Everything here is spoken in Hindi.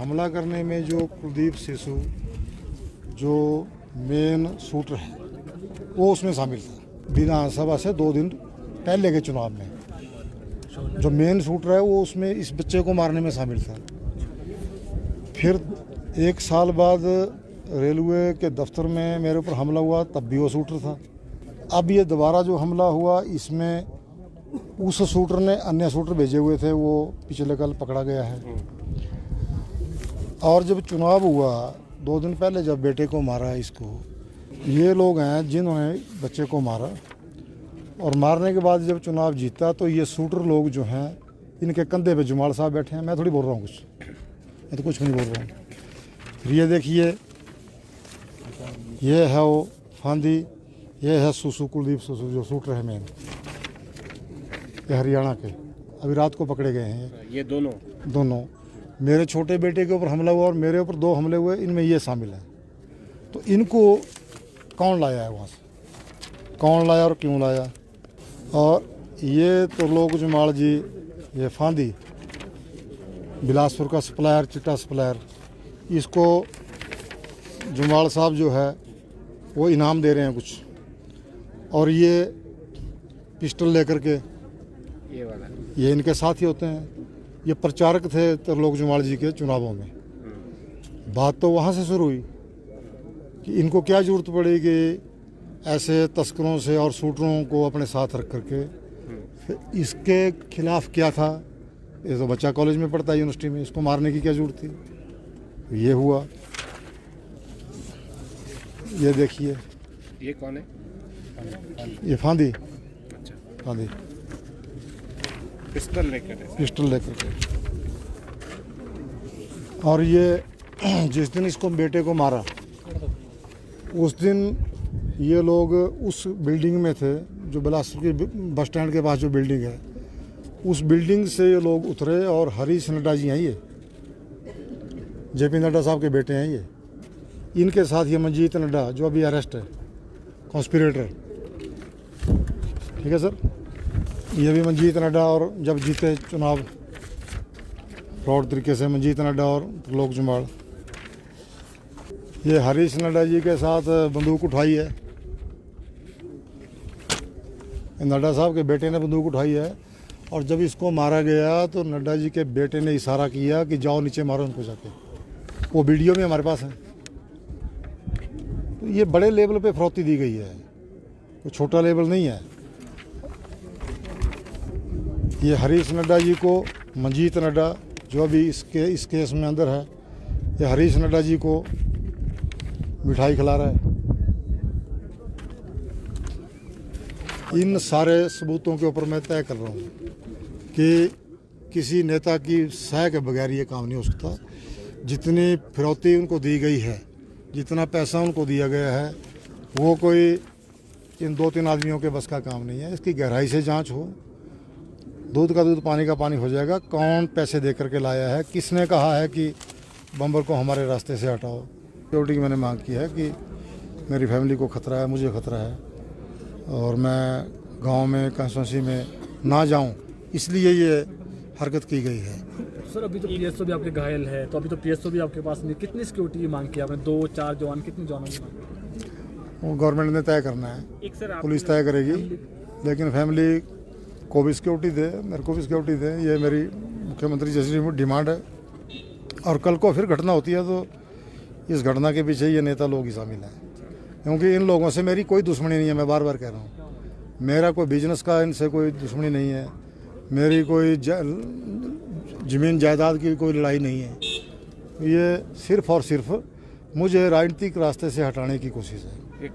हमला करने में जो कुलदीप सिसु जो मेन शूटर है वो उसमें शामिल था। विधानसभा से 2 दिन पहले के चुनाव में जो मेन शूटर है वो उसमें इस बच्चे को मारने में शामिल था। फिर 1 साल बाद रेलवे के दफ्तर में मेरे ऊपर हमला हुआ, तब भी वो शूटर था। अब ये दोबारा जो हमला हुआ इसमें उस शूटर ने अन्य शूटर भेजे हुए थे, वो पिछले कल पकड़ा गया है। और जब चुनाव हुआ 2 दिन पहले जब बेटे को मारा इसको, ये लोग हैं जिन्होंने बच्चे को मारा। और मारने के बाद जब चुनाव जीता तो ये शूटर लोग जो हैं इनके कंधे पे जुमाल साहब बैठे हैं। मैं थोड़ी बोल रहा हूँ कुछ, मैं तो कुछ नहीं बोल रहा हूँ। फिर ये देखिए, ये है वो फांदी, ये है सुसु, कुलदीप सिसु जो शूटर है मेन, ये हरियाणा के, अभी रात को पकड़े गए हैं। ये दोनों मेरे छोटे बेटे के ऊपर हमला हुआ और मेरे ऊपर 2 हमले हुए, इनमें ये शामिल है। तो इनको कौन लाया है वहाँ से, कौन लाया और क्यों लाया? और ये तो लोग जुमाल जी, ये फांदी बिलासपुर का सप्लायर, चिट्टा सप्लायर, इसको जुमाल साहब जो है वो इनाम दे रहे हैं कुछ। और ये पिस्टल लेकर के ये इनके साथ ही होते हैं। ये प्रचारक थे त्रिलोक जुमाल जी के चुनावों में। बात तो वहाँ से शुरू हुई कि इनको क्या ज़रूरत पड़ेगी ऐसे तस्करों से और शूटरों को अपने साथ रख करके। फिर इसके खिलाफ क्या था, ये तो बच्चा कॉलेज में पढ़ता है, यूनिवर्सिटी में, इसको मारने की क्या ज़रूरत थी? ये हुआ। ये देखिए, ये कौन है? ये फांदी। अच्छा, फांदी पिस्टल लेकर के। और ये जिस दिन इसको बेटे को मारा उस दिन ये लोग उस बिल्डिंग में थे जो बिलासपुर की बस स्टैंड के पास जो बिल्डिंग है, उस बिल्डिंग से ये लोग उतरे। और हरीश नड्डा जी हैं, ये जेपी नड्डा साहब के बेटे हैं। ये इनके साथ ये मंजीत नड्डा जो अभी अरेस्ट है, कॉन्स्पिरेटर, ठीक है सर। ये भी मंजीत नड्डा, और जब जीते चुनाव फ्रॉड तरीके से मंजीत नड्डा और त्रिलोक जुमाल। ये हरीश नड्डा जी के साथ बंदूक उठाई है, नड्डा साहब के बेटे ने बंदूक उठाई है। और जब इसको मारा गया तो नड्डा जी के बेटे ने इशारा किया कि जाओ नीचे मारो उनको जाके। वो वीडियो में हमारे पास है। तो ये बड़े लेवल पे फरोख्ती दी गई है, कोई छोटा लेवल नहीं है। ये हरीश नड्डा जी को मंजीत नड्डा जो अभी इस केस में अंदर है, ये हरीश नड्डा जी को मिठाई खिला रहा है। इन सारे सबूतों के ऊपर मैं तय कर रहा हूँ कि किसी नेता की सह के बगैर ये काम नहीं हो सकता। जितनी फिरौती उनको दी गई है, जितना पैसा उनको दिया गया है, वो कोई इन 2-3 आदमियों के बस का काम नहीं है। इसकी गहराई से जांच हो, दूध का दूध पानी का पानी हो जाएगा। कौन पैसे दे करके लाया है, किसने कहा है कि बम्बर को हमारे रास्ते से हटाओ। सिक्योरिटी की मैंने मांग की है कि मेरी फैमिली को खतरा है, मुझे खतरा है, और मैं गांव में कंस्टिट्यूंसी में ना जाऊं, इसलिए ये हरकत की गई है। सर अभी तो पीएसओ भी आपके घायल है, तो अभी तो पीएसओ भी आपके पास नहीं, कितनी सिक्योरिटी की मांग की आपने? 2-4 जवान, कितने जवानों की मांग? वो गवर्नमेंट ने तय करना है, पुलिस तय करेगी। लेकिन फैमिली को भी सिक्योरिटी दे, मेरे को भी सिक्योरिटी दे, ये मेरी मुख्यमंत्री जैसी डिमांड है। और कल को फिर घटना होती है तो इस घटना के पीछे ये नेता लोग ही शामिल हैं, क्योंकि इन लोगों से मेरी कोई दुश्मनी नहीं है। मैं बार बार कह रहा हूँ, मेरा कोई बिजनेस का इनसे कोई दुश्मनी नहीं है, मेरी कोई ज़मीन जायदाद की कोई लड़ाई नहीं है। ये सिर्फ़ और सिर्फ मुझे राजनीतिक रास्ते से हटाने की कोशिश है।